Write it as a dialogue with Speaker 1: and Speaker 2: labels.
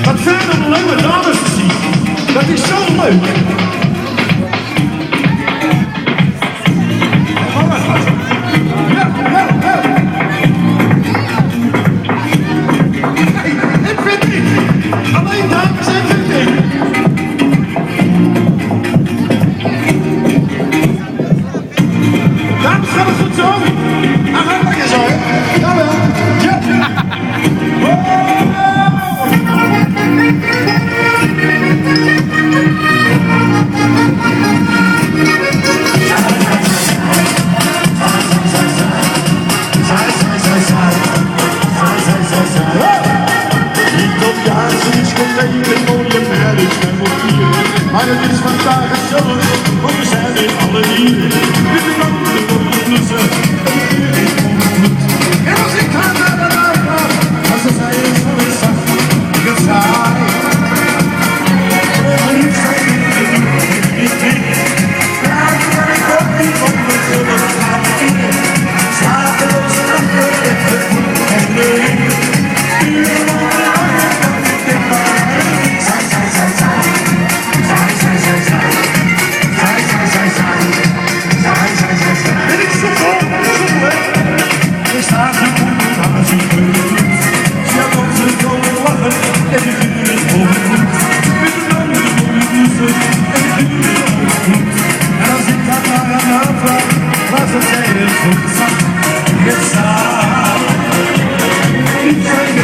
Speaker 1: Wat zijn er leuke dames te zien? Dat is zo leuk. Ik vind het niet. Alleen dames en vrienden. Dames, gaat het goed zo? Gaat lekker zo, hè? Jawel. Ja. Maar het is vandaag gezellig, want we zijn weer alle dieren. Dit is dan de blussen, en de vuur is onbevloed. En als ik ga naar de luipaard, als ze zei is zo weer zacht, dat saai. Maar niet zijn ik denk, praat maar ik ook niet op de zullen gaan vieren. Slapeloos achter de voet en de ring. Sturen op de luier, dat ik denk maar heen. Zij. En ik zoek op, er staat een boek aan zijn vleugels. Ze had op zijn zolen lachen en de vuur is overvloed. Met de lange mooie bloesen en de vuur is overvloed. En als ik dan naar haar naam vraag, was het zij er zo zacht. Het staat, niet zijn